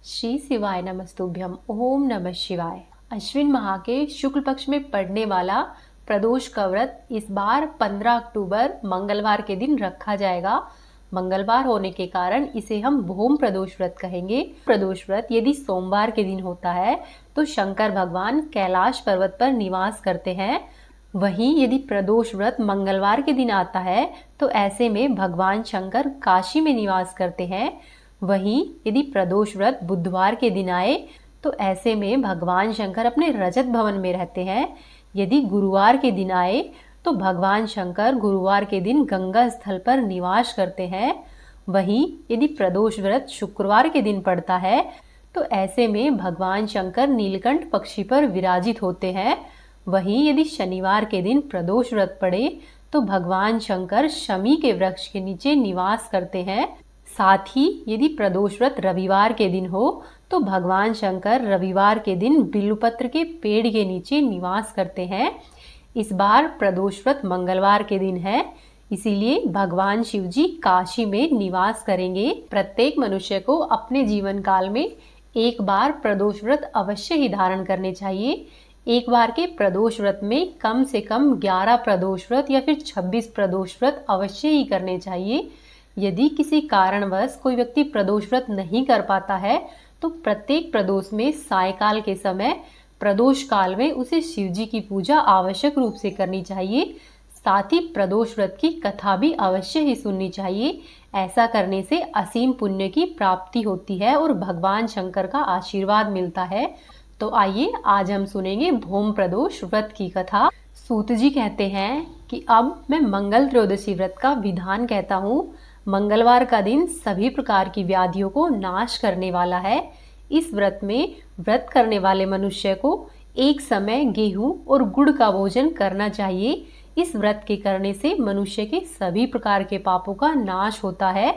श्री शिवाय नमस्तुभ्यम। ओम नमः शिवाय। अश्विन माह के शुक्ल पक्ष में पड़ने वाला प्रदोष का व्रत इस बार 15 अक्टूबर मंगलवार के दिन रखा जाएगा। मंगलवार होने के कारण इसे हम भूम प्रदोष व्रत कहेंगे। प्रदोष व्रत यदि सोमवार के दिन होता है तो शंकर भगवान कैलाश पर्वत पर निवास करते हैं। वहीं यदि प्रदोष व्रत मंगलवार के दिन आता है तो ऐसे में भगवान शंकर काशी में निवास करते हैं। वहीं यदि प्रदोष व्रत बुधवार के दिन आए तो ऐसे में भगवान शंकर अपने रजत भवन में रहते हैं। यदि गुरुवार के दिन आए तो भगवान शंकर गुरुवार के दिन गंगा स्थल पर निवास करते हैं। वहीं यदि प्रदोष व्रत शुक्रवार के दिन पड़ता है तो ऐसे में भगवान शंकर नीलकंठ पक्षी पर विराजित होते हैं। वहीं यदि शनिवार के दिन प्रदोष व्रत पड़े तो भगवान शंकर शमी के वृक्ष के नीचे निवास करते हैं। साथ ही यदि प्रदोष व्रत रविवार के दिन हो तो भगवान शंकर रविवार के दिन बिल्वपत्र के पेड़ के नीचे निवास करते हैं। इस बार प्रदोष व्रत मंगलवार के दिन है, इसीलिए भगवान शिव जी काशी में निवास करेंगे। प्रत्येक मनुष्य को अपने जीवन काल में एक बार प्रदोष व्रत अवश्य ही धारण करने चाहिए। एक बार के प्रदोष व्रत में कम से कम 11 प्रदोष व्रत या फिर 26 प्रदोष व्रत अवश्य ही करने चाहिए। यदि किसी कारणवश कोई व्यक्ति प्रदोष व्रत नहीं कर पाता है तो प्रत्येक प्रदोष में सायकाल के समय प्रदोष काल में उसे शिव जी की पूजा आवश्यक रूप से करनी चाहिए। साथ ही प्रदोष व्रत की कथा भी अवश्य ही सुननी चाहिए। ऐसा करने से असीम पुण्य की प्राप्ति होती है और भगवान शंकर का आशीर्वाद मिलता है। तो आइए आज हम सुनेंगे भूम प्रदोष व्रत की कथा। सूत जी कहते हैं कि अब मैं मंगल त्रयोदशी व्रत का विधान कहता हूँ। मंगलवार का दिन सभी प्रकार की व्याधियों को नाश करने वाला है। इस व्रत में व्रत करने वाले मनुष्य को एक समय गेहूं और गुड़ का भोजन करना चाहिए। इस व्रत के करने से मनुष्य के सभी प्रकार के पापों का नाश होता है,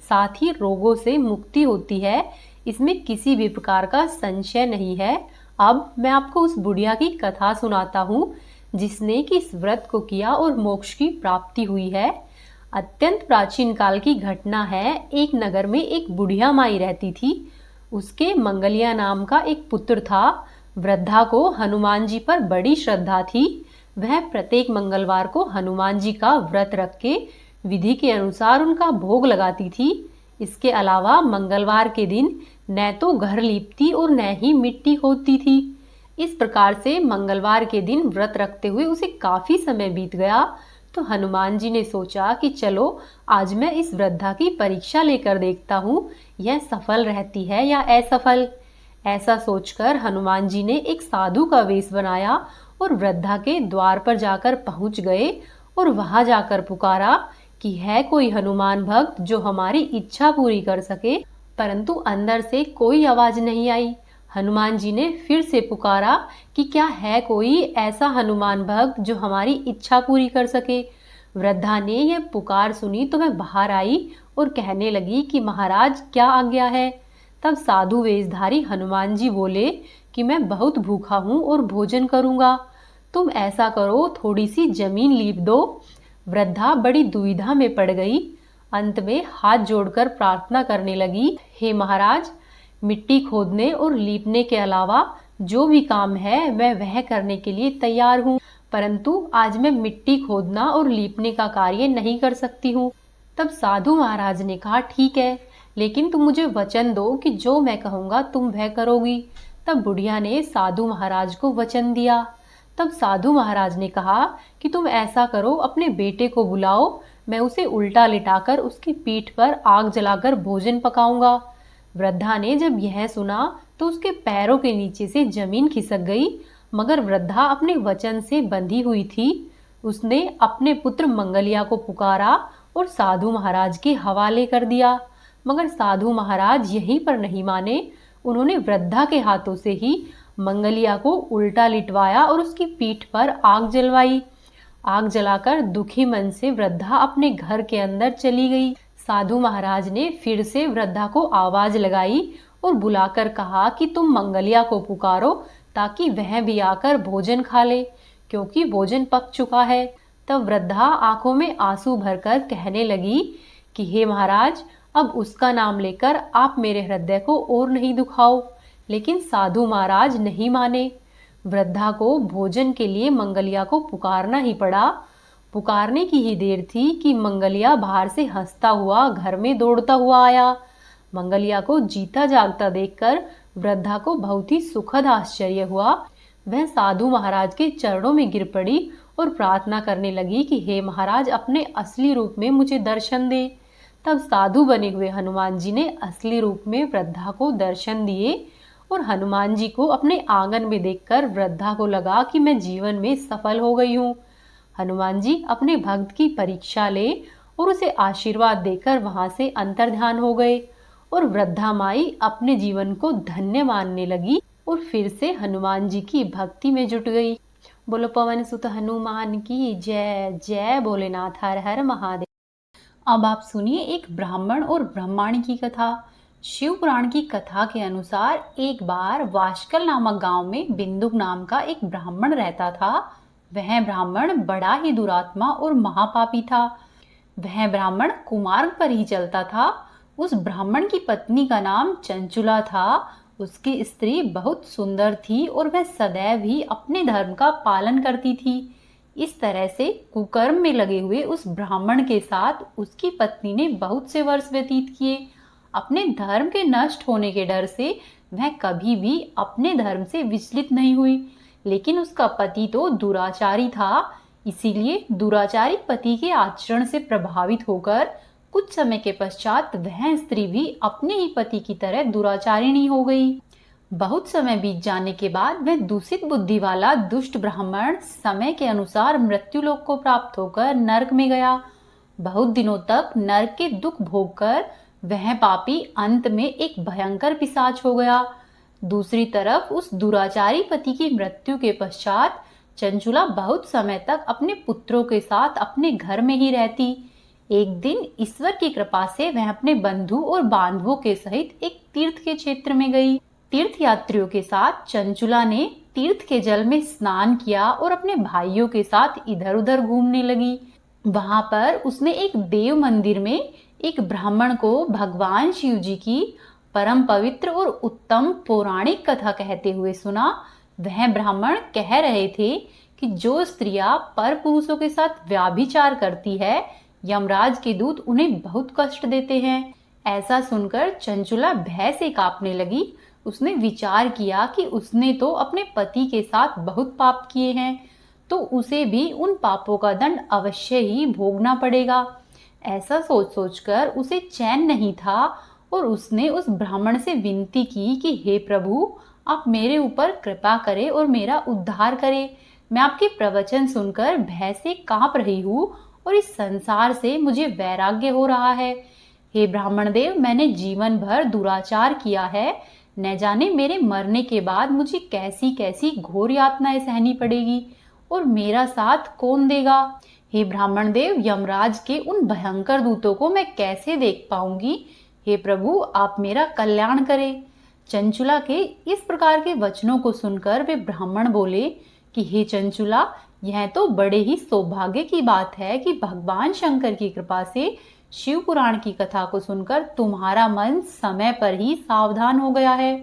साथ ही रोगों से मुक्ति होती है। इसमें किसी भी प्रकार का संशय नहीं है। अब मैं आपको उस बुढ़िया की कथा सुनाता हूँ जिसने कि इस व्रत को किया और मोक्ष की प्राप्ति हुई है। अत्यंत प्राचीन काल की घटना है। एक नगर में एक बुढ़िया माई रहती थी। उसके मंगलिया नाम का एक पुत्र था। वृद्धा को हनुमान जी पर बड़ी श्रद्धा थी। वह प्रत्येक मंगलवार को हनुमान जी का व्रत रख के विधि के अनुसार उनका भोग लगाती थी। इसके अलावा मंगलवार के दिन न तो घर लीपती और न ही मिट्टी खोदती थी। इस प्रकार से मंगलवार के दिन व्रत रखते हुए उसे काफी समय बीत गया। तो हनुमान जी ने सोचा कि चलो आज मैं इस वृद्धा की परीक्षा लेकर देखता हूँ, यह सफल रहती है या असफल। ऐसा सोचकर हनुमान जी ने एक साधु का वेश बनाया और वृद्धा के द्वार पर जाकर पहुंच गए और वहां जाकर पुकारा कि है कोई हनुमान भक्त जो हमारी इच्छा पूरी कर सके। परंतु अंदर से कोई आवाज नहीं आई। हनुमान जी ने फिर से पुकारा कि क्या है कोई ऐसा हनुमान भक्त जो हमारी इच्छा पूरी कर सके। वृद्धा ने यह पुकार सुनी तो वह बाहर आई और कहने लगी कि महाराज क्या आज्ञा है। तब साधु वेशधारी हनुमान जी बोले कि मैं बहुत भूखा हूँ और भोजन करूँगा। तुम ऐसा करो, थोड़ी सी जमीन लीप दो। वृद्धा बड़ी दुविधा में पड़ गई। अंत में हाथ जोड़कर प्रार्थना करने लगी, हे महाराज, मिट्टी खोदने और लीपने के अलावा जो भी काम है मैं वह करने के लिए तैयार हूँ, परंतु आज मैं मिट्टी खोदना और लीपने का कार्य नहीं कर सकती हूँ। तब साधु महाराज ने कहा, ठीक है, लेकिन तुम मुझे वचन दो कि जो मैं कहूँगा तुम वह करोगी। तब बुढ़िया ने साधु महाराज को वचन दिया। तब साधु महाराज ने कहा कि तुम ऐसा करो, अपने बेटे को बुलाओ, मैं उसे उल्टा लिटाकर उसकी पीठ पर आग जलाकर भोजन पकाऊंगा। वृद्धा ने जब यह सुना तो उसके पैरों के नीचे से जमीन खिसक गई, मगर वृद्धा अपने वचन से बंधी हुई थी। उसने अपने पुत्र मंगलिया को पुकारा और साधु महाराज के हवाले कर दिया, मगर साधु महाराज यहीं पर नहीं माने। उन्होंने वृद्धा के हाथों से ही मंगलिया को उल्टा लिटवाया और उसकी पीठ पर आग जलवाई। आग जलाकर दुखी मन से वृद्धा अपने घर के अंदर चली गई। साधु महाराज ने फिर से वृद्धा को आवाज लगाई और बुलाकर कहा कि तुम मंगलिया को पुकारो ताकि वह भी आकर भोजन खा ले, क्योंकि भोजन पक चुका है। तब वृद्धा आंखों में आंसू भरकर कहने लगी कि हे महाराज, अब उसका नाम लेकर आप मेरे हृदय को और नहीं दुखाओ। लेकिन साधु महाराज नहीं माने। वृद्धा को भोजन के लिए मंगलिया को पुकारना ही पड़ा। पुकारने की ही देर थी कि मंगलिया बाहर से हंसता हुआ घर में दौड़ता हुआ आया। मंगलिया को जीता जागता देखकर वृद्धा को बहुत ही सुखद आश्चर्य हुआ। वह साधु महाराज के चरणों में गिर पड़ी और प्रार्थना करने लगी कि हे महाराज, अपने असली रूप में मुझे दर्शन दे। तब साधु बने हुए हनुमान जी ने असली रूप में वृद्धा को दर्शन दिए और हनुमान जी को अपने आंगन में देखकर वृद्धा को लगा कि मैं जीवन में सफल हो गई हूँ। हनुमान जी अपने भक्त की परीक्षा ले और उसे आशीर्वाद देकर वहां से अंतर्ध्यान हो गए और वृद्धा माई अपने जीवन को धन्य मानने लगी और फिर से हनुमान जी की भक्ति में जुट गई। बोलो पवन सुत हनुमान की जय। जय भोलेनाथ। हर हर महादेव। अब आप सुनिए एक ब्राह्मण और ब्रह्माणी की कथा। शिव पुराण की कथा के अनुसार एक बार वाशकल नामक गांव में बिंदुक नाम का एक ब्राह्मण रहता था। वह ब्राह्मण बड़ा ही दुरात्मा और महापापी था। वह ब्राह्मण कुमार्ग पर ही चलता था। उस ब्राह्मण की पत्नी का नाम चंचुला था। उसकी स्त्री बहुत सुंदर थी और वह सदैव ही अपने धर्म का पालन करती थी। इस तरह से कुकर्म में लगे हुए उस ब्राह्मण के साथ उसकी पत्नी ने बहुत से वर्ष व्यतीत किए। अपने धर्म के नष्ट होने के डर से वह कभी भी अपने धर्म से विचलित नहीं हुई। लेकिन उसका पति तो दुराचारी था, इसीलिए दुराचारी पति के आचरण से प्रभावित होकर कुछ समय के पश्चात वह स्त्री भी अपने ही पति की तरह दुराचारिणी हो गई। बहुत समय बीत जाने के बाद वह दूषित बुद्धि वाला दुष्ट ब्राह्मण समय के अनुसार मृत्यु लोक को प्राप्त होकर नरक में गया। बहुत दिनों तक नरक के दुख भोगकर वह पापी अंत में एक भयंकर पिशाच हो गया। दूसरी तरफ उस दुराचारी पति की मृत्यु के पश्चात चंचुला बहुत समय तक अपने पुत्रों के साथ अपने घर में ही रहती। एक दिन ईश्वर की कृपा से वह अपने बंधु और बांधवों के सहित एक तीर्थ के क्षेत्र में गई। तीर्थ यात्रियों के साथ चंचुला ने तीर्थ के जल में स्नान किया और अपने भाइयों के साथ इधर उधर घूमने लगी। वहां पर उसने एक देव मंदिर में एक ब्राह्मण को भगवान शिव जी की परम पवित्र और उत्तम पौराणिक कथा कहते हुए सुना। वह ब्राह्मण कह रहे थे कि जो स्त्रियां पर पुरुषों के साथ व्याभिचार करती है, यमराज के दूत उन्हें बहुत कष्ट देते हैं। ऐसा सुनकर चंचुला भय से कांपने लगी। उसने विचार किया कि उसने तो अपने पति के साथ बहुत पाप किए हैं, तो उसे भी उन पापों का दंड अवश्य ही भोगना पड़ेगा। ऐसा सोच सोचकर उसे चैन नहीं था और उसने उस ब्राह्मण से विनती की कि हे प्रभु, आप मेरे ऊपर कृपा करें और मेरा उद्धार करें। मैं आपके प्रवचन सुनकर भय से कांप रही हूँ और इस संसार से मुझे वैराग्य हो रहा है। हे ब्राह्मण देव, मैंने जीवन भर दुराचार किया है। न जाने मेरे मरने के बाद मुझे कैसी कैसी घोर यातनाएं सहनी पड़ेगी और मेरा साथ कौन देगा। हे ब्राह्मण देव, यमराज के उन भयंकर दूतों को मैं कैसे देख पाऊंगी। हे प्रभु, आप मेरा कल्याण करें। चंचुला के इस प्रकार के वचनों को सुनकर वे ब्राह्मण बोले कि हे चंचुला, यह तो बड़े ही सौभाग्य की बात है कि भगवान शंकर की कृपा से शिव पुराण की कथा को सुनकर तुम्हारा मन समय पर ही सावधान हो गया है।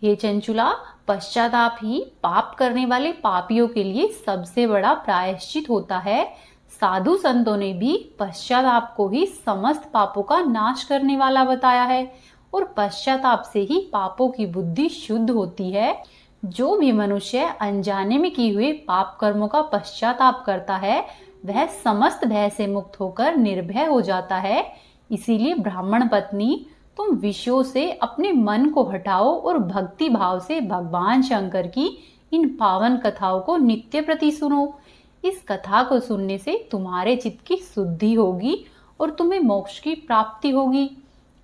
हे चंचुला, पश्चाताप ही पाप करने वाले पापियों के लिए सबसे बड़ा प्रायश्चित होता है। साधु संतों ने भी पश्चाताप को ही समस्त पापों का नाश करने वाला बताया है और पश्चाताप से ही पापों की बुद्धि शुद्ध होती है। जो भी मनुष्य अनजाने में किए हुए पाप कर्मों का पश्चाताप करता है, वह समस्त भय से मुक्त होकर निर्भय हो जाता है। इसीलिए ब्राह्मण पत्नी, तुम विषयों से अपने मन को हटाओ और भक्ति भाव से भगवान शंकर की इन पावन कथाओं को नित्य प्रति सुनो। इस कथा को सुनने से तुम्हारे चित्त की शुद्धि होगी और तुम्हें मोक्ष की प्राप्ति होगी।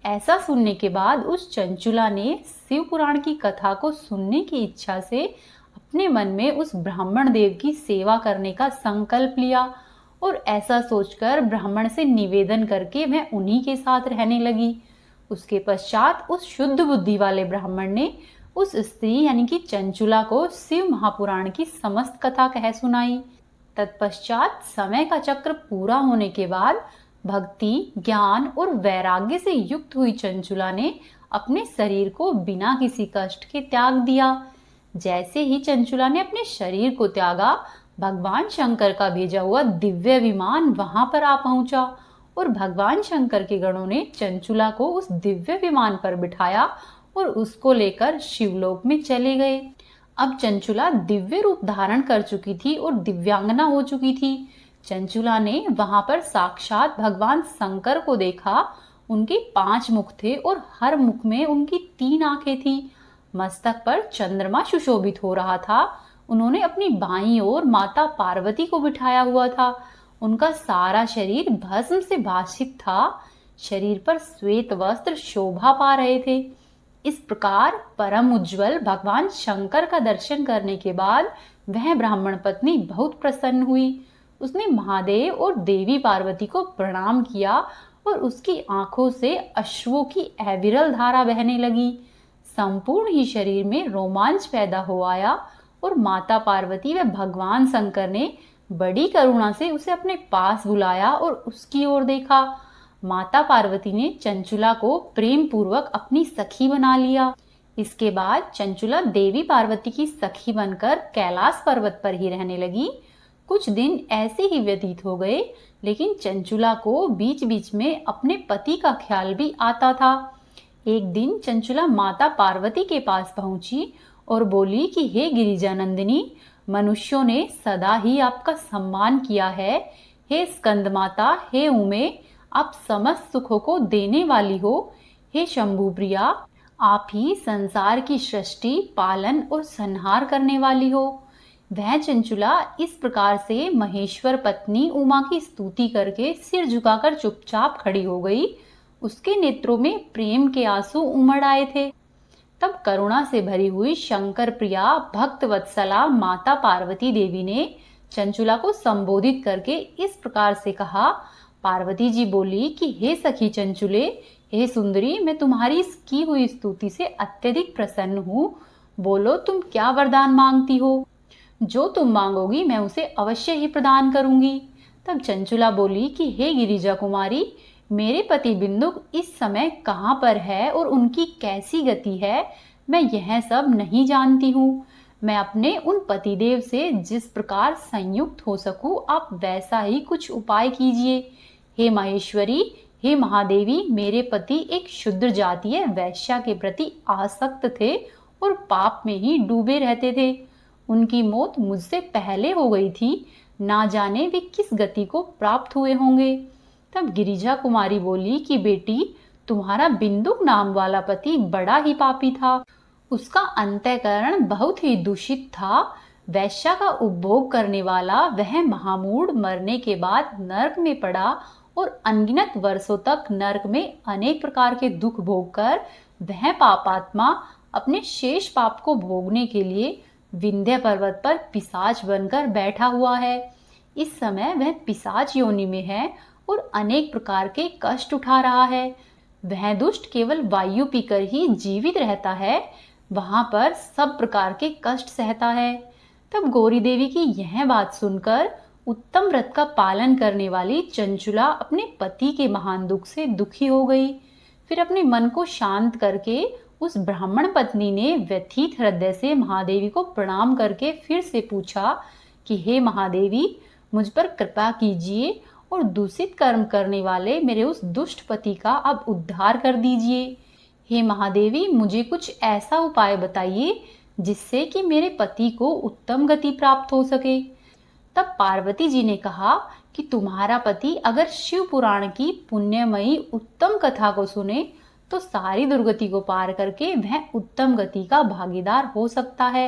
ऐसा सुनने के बाद उस चंचुला ने शिव पुराण की कथा को सुनने की इच्छा से अपने मन में उस ब्राह्मण देव की सेवा करने का संकल्प लिया और ऐसा सोचकर ब्राह्मण से निवेदन करके वह उन्हीं के साथ रहने लगी। उसके पश्चात उस शुद्ध बुद्धि वाले ब्राह्मण ने उस स्त्री यानी कि चंचुला को शिव महापुराण की समस्त कथा कह सुनाई। तत्पश्चात समय का चक्र पूरा होने के बाद भक्ति, ज्ञान और वैराग्य से युक्त हुई चंचुला ने अपने शरीर को बिना किसी कष्ट के त्याग दिया। जैसे ही चंचुला ने अपने शरीर को त्यागा, भगवान शंकर का भेजा हुआ दिव्य विमान वहां पर आ पहुंचा और भगवान शंकर के गणों ने चंचुला को उस दिव्य विमान पर बिठाया और उसको लेकर शिवलोक में चले गए। अब चंचुला दिव्य रूप धारण कर चुकी थी और दिव्यांगना हो चुकी थी। चंचुला ने वहां पर साक्षात भगवान शंकर को देखा। उनके 5 मुख थे और हर मुख में उनकी 3 आंखें थी। मस्तक पर चंद्रमा सुशोभित हो रहा था। उन्होंने अपनी बाईं ओर माता पार्वती को बिठाया हुआ था। उनका सारा शरीर भस्म से भासित था। शरीर पर श्वेत वस्त्र शोभा पा रहे थे। इस प्रकार परम उज्जवल भगवान शंकर का दर्शन करने के बाद वह ब्राह्मण पत्नी बहुत प्रसन्न हुई। उसने महादेव और देवी पार्वती को प्रणाम किया और उसकी आंखों से अश्रुओं की अविरल धारा बहने लगी। संपूर्ण ही शरीर में रोमांच पैदा हो आया और माता पार्वती व भगवान शंकर ने बड़ी करुणा से उसे अपने पास बुलाया और उसकी ओर देखा। माता पार्वती ने चंचुला को प्रेम पूर्वक अपनी सखी बना लिया। इसके बाद चंचुला देवी पार्वती की सखी बनकर कैलाश पर्वत पर ही रहने लगी। कुछ दिन ऐसे ही व्यतीत हो गए, लेकिन चंचुला को बीच बीच में अपने पति का ख्याल भी आता था। एक दिन चंचुला माता पार्वती के पास पहुंची और बोली कि हे गिरिजा नंदिनी, मनुष्यों ने सदा ही आपका सम्मान किया है। हे स्कंद माता, हे उमे, आप समस्त सुखों को देने वाली हो। हे शंभु प्रिया, आप ही संसार की सृष्टि, पालन और संहार करने वाली हो। वह चंचुला इस प्रकार से महेश्वर पत्नी उमा की स्तुति करके सिर झुकाकर चुपचाप खड़ी हो गई। उसके नेत्रों में प्रेम के आंसू उमड़ आए थे। तब करुणा से भरी हुई शंकर प्रिया भक्त वत्सला माता पार्वती देवी ने चंचुला को संबोधित करके इस प्रकार से कहा। पार्वती जी बोली कि हे सखी चंचुले, हे सुंदरी, मैं तुम्हारी इस की हुई स्तुति से अत्यधिक प्रसन्न हूँ। बोलो, तुम क्या वरदान मांगती हो? जो तुम मांगोगी मैं उसे अवश्य ही प्रदान करूंगी। तब चंचुला बोली कि हे गिरिजा कुमारी, मेरे पति बिंदुक इस समय कहाँ पर है और उनकी कैसी गति है, मैं यह सब नहीं जानती हूँ। मैं अपने उन पतिदेव से जिस प्रकार संयुक्त हो सकूं, आप वैसा ही कुछ उपाय कीजिए। हे महेश्वरी, हे महादेवी, मेरे पति एक शुद्र जातीय वैश्या के प्रति आसक्त थे और पाप में ही डूबे रहते थे। उनकी मौत मुझसे पहले हो गई थी। ना जाने वे किस गति को प्राप्त हुए होंगे। तब गिरिजा कुमारी बोली कि बेटी, तुम्हारा बिंदुक नाम वाला पति बड़ा ही पापी था। उसका अंतःकरण बहुत ही दूषित था। वैश्या का उपभोग करने वाला वह महामूढ़ मरने के बाद नरक में पड़ा और अनगिनत वर्षों तक नरक में अनेक प्रकार के दुख भोगकर वह पापात्मा अपने शेष पाप को भोगने के लिए विंध्य पर्वत पर पिशाच बनकर बैठा हुआ है। इस समय वह पिशाच योनि में है और अनेक प्रकार के कष्ट उठा रहा है। वह दुष्ट केवल वायु पीकर ही जीवित रहता है। वहां पर सब प्रकार के कष्ट सहता है। तब गौरी देवी की यह बात सुनकर उत्तम व्रत का पालन करने वाली चंचुला अपने पति के महान दुख से दुखी हो गई। फिर अपने मन को शांत करके उस ब्राह्मण पत्नी ने व्यथित हृदय से महादेवी को प्रणाम करके फिर से पूछा कि हे महादेवी, मुझ पर कृपा कीजिए और दूषित कर्म करने वाले मेरे उस दुष्ट पति का अब उद्धार कर दीजिए। हे महादेवी, मुझे कुछ ऐसा उपाय बताइए जिससे कि मेरे पति को उत्तम गति प्राप्त हो सके। तब पार्वती जी ने कहा कि तुम्हारा पति अगर शिव पुराण की पुण्यमयी उत्तम कथा को सुने तो सारी दुर्गति को पार करके वह उत्तम गति का भागीदार हो सकता है।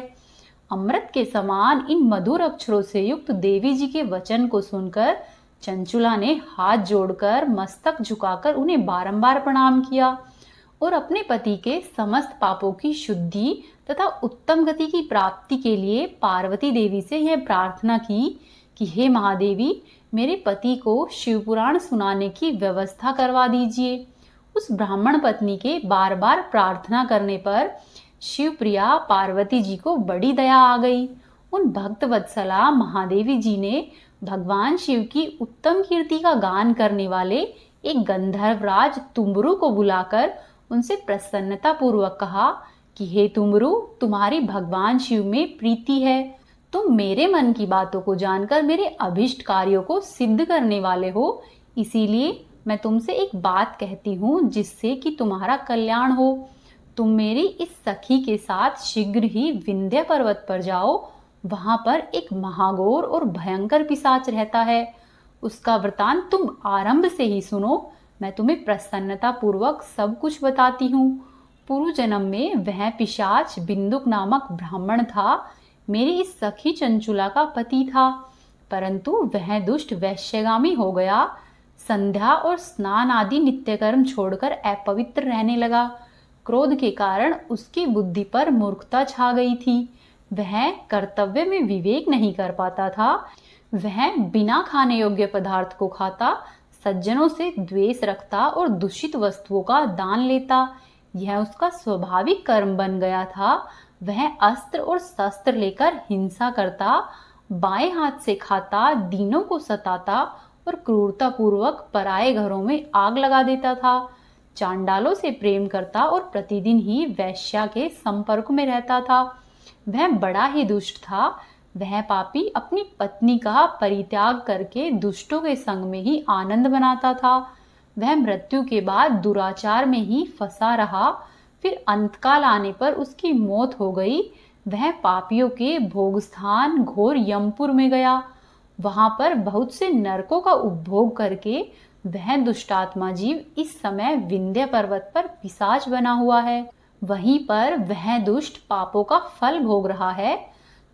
अमृत के समान इन मधुर अक्षरों से युक्त देवी जी के वचन को सुनकर चंचुला ने हाथ जोड़कर मस्तक झुकाकर उन्हें बारंबार प्रणाम किया और अपने पति के समस्त पापों की शुद्धि तथा उत्तम गति की प्राप्ति के लिए पार्वती देवी से यह प्रार्थना की कि हे महादेवी, मेरे पति को शिवपुराण सुनाने की व्यवस्था करवा दीजिए। उस ब्राह्मण पत्नी के बार बार प्रार्थना करने पर शिवप्रिया पार्वती जी को बड़ी दया आ गई। उन भक्त वत्सला महादेवी जी ने भगवान शिव की उत्तम कीर्ति का गान करने वाले एक गंधर्वराज तुम्बरु को बुलाकर उनसे प्रसन्नता पूर्वक कहा कि हे तुम्बरु, तुम्हारी भगवान शिव में प्रीति है। तुम मेरे मन की बातों को जानकर मेरे अभिष्ट कार्यों को सिद्ध करने वाले हो, इसीलिए मैं तुमसे एक बात कहती हूँ जिससे कि तुम्हारा कल्याण हो। तुम मेरी इस सखी के साथ शीघ्र ही विंध्य पर्वत पर जाओ। वहां पर एक महाघोर और भयंकर पिशाच रहता है। उसका वृतांत तुम आरंभ से ही सुनो। मैं तुम्हें प्रसन्नता पूर्वक सब कुछ बताती हूँ। पूर्व जन्म में वह पिशाच बिंदुक नामक ब्राह्मण था। मेरी इस सखी चंचुला का पति था, परंतु वह दुष्ट वैश्यगामी हो गया। संध्या और स्नान आदि नित्य कर्म छोड़कर अपवित्र रहने लगा। क्रोध के कारण उसकी बुद्धि पर मूर्खता छा गई थी। वह कर्तव्य में विवेक नहीं कर पाता था। वह बिना खाने योग्य पदार्थ को खाता, सज्जनों से द्वेष रखता और दूषित वस्तुओं का दान लेता। यह उसका स्वाभाविक कर्म बन गया था। वह अस्त्र और शस्त्र लेकर हिंसा करता, बाएं हाथ से खाता, दीनों को सताता और क्रूरता पूर्वक पराये घरों में आग लगा देता था। चांडालों से प्रेम करता और प्रतिदिन ही वैश्या के संपर्क में रहता था। वह बड़ा ही दुष्ट था। वह पापी अपनी पत्नी का परित्याग करके दुष्टों के संग में ही आनंद बनाता था। वह मृत्यु के बाद दुराचार में ही फंसा रहा। फिर अंतकाल आने पर उसकी मौत हो गई। वह पापियों के भोग स्थान घोर यमपुर में गया। वहां पर बहुत से नरकों का उपभोग करके वह दुष्टात्मा जीव इस समय विंध्य पर्वत पर पिशाच बना हुआ है। वहीं पर वह दुष्ट पापों का फल भोग रहा है।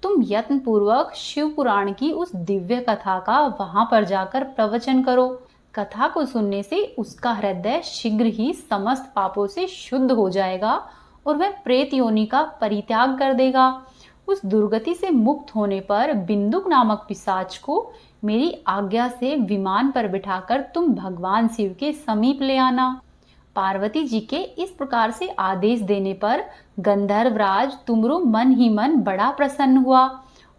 तुम यत्न पूर्वक शिव पुराण की उस दिव्य कथा का वहां पर जाकर प्रवचन करो। कथा को सुनने से उसका हृदय शीघ्र ही समस्त पापों से शुद्ध हो जाएगा और वह प्रेत योनि का परित्याग कर देगा। उस दुर्गति से मुक्त होने पर बिंदुक नामक पिशाच को मेरी आज्ञा से विमान पर बिठाकर तुम भगवान शिव के समीप ले आना। पार्वती जी के इस प्रकार से आदेश देने पर गंधर्वराज तुमरु मन ही मन बड़ा प्रसन्न हुआ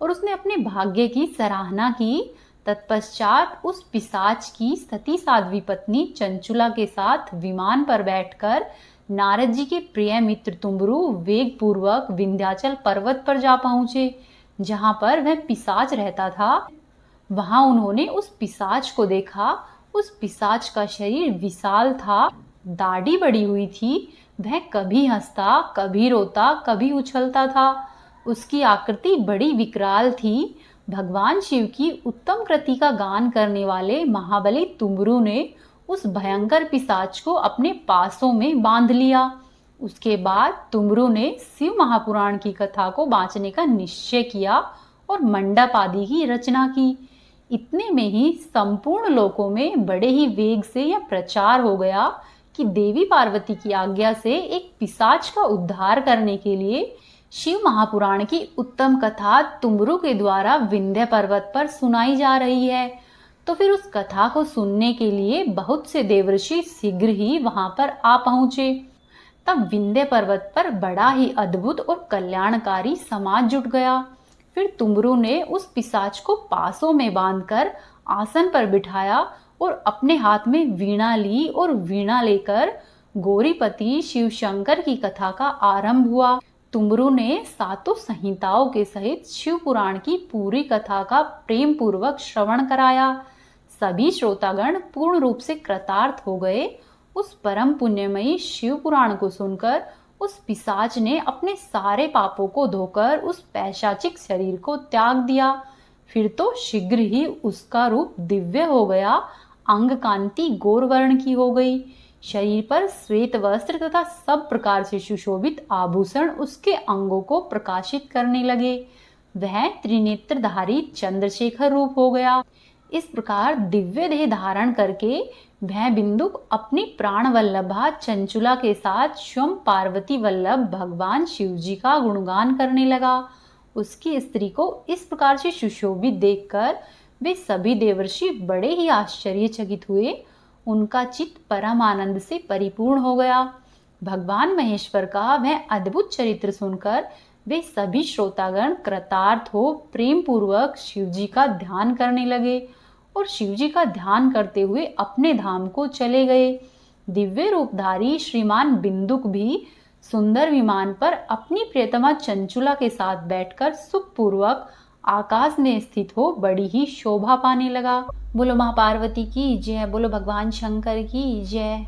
और उसने अपने भाग्य की सराहना की। तत्पश्चात उस पिशाच की सती साध्वी पत्नी चंचुला के साथ विमान पर बैठकर नारद जी के प्रिय मित्र तुमरु वेग पूर्वक विंध्याचल पर्वत पर जा पहुंचे, जहां पर वह पिशाच रहता था। वहां उन्होंने उस पिशाच को देखा। उस पिशाच का शरीर विशाल था, दाढ़ी बड़ी हुई थी। वह कभी हंसता, कभी रोता, कभी उछलता था। उसकी आकृति बड़ी विकराल थी। भगवान शिव की उत्तम कृति का गान करने वाले महाबली तुमरु ने उस भयंकर पिशाच को अपने पासों में बांध लिया। उसके बाद तुमरु ने शिव महापुराण की कथा को बांचने का निश्चय किया और मंडप आदि की रचना की। इतने में ही संपूर्ण लोकों में बड़े ही वेग से यह प्रचार हो गया कि देवी पार्वती की आज्ञा से एक पिशाच का उद्धार करने के लिए शिव महापुराण की उत्तम कथा तुमरु के द्वारा विंध्य पर्वत पर सुनाई जा रही है। तो फिर उस कथा को सुनने के लिए बहुत से देवर्षि शीघ्र ही वहां पर आ पहुंचे। तब विंध्य पर्वत पर बड़ा ही अद्भुत और कल्याणकारी समाज जुट गया। फिर तुमरु ने उस पिशाच को पासों में बांधकर आसन पर बिठाया और अपने हाथ में वीणा ली और वीणा लेकर गौरीपति शिव शंकर की कथा का आरंभ हुआ। तुमरु ने सातों संहिताओं के सहित शिव पुराण की पूरी कथा का प्रेम पूर्वक श्रवण कराया। सभी श्रोतागण पूर्ण रूप से कृतार्थ हो गए। उस परम पुण्यमयी शिव पुराण को सुनकर उस पिशाच ने अपने सारे पापों को धोकर उस पैशाचिक शरीर को त्याग दिया। फिर तो शीघ्र ही उसका रूप दिव्य हो गया। अंग कांति गौरवर्ण की हो गई। शरीर पर श्वेत वस्त्र तथा सब प्रकार से सुशोभित आभूषण उसके अंगों को प्रकाशित करने लगे। वह त्रिनेत्रधारी चंद्रशेखर रूप हो गया। इस प्रकार दिव्य देह धारण करके वह बिंदुक अपनी प्राण वल्लभा चंचुला के साथ स्वयं पार्वती वल्लभ भगवान शिव जी का गुणगान करने लगा। उसकी स्त्री को इस प्रकार से सुशोभित देखकर वे सभी देवर्षि बड़े ही आश्चर्यचकित हुए। उनका चित्त परम आनंद से परिपूर्ण हो गया। भगवान महेश्वर का वह अद्भुत चरित्र सुनकर वे सभी श्रोतागण कृतार्थ हो प्रेम पूर्वक शिव जी का ध्यान करने लगे और शिव जी का ध्यान करते हुए अपने धाम को चले गए। दिव्य रूपधारी श्रीमान बिंदुक भी सुंदर विमान पर अपनी प्रियतमा चंचुला के साथ बैठकर सुखपूर्वक आकाश में स्थित हो बड़ी ही शोभा पाने लगा। बोलो मां पार्वती की जय, बोलो भगवान शंकर की जय।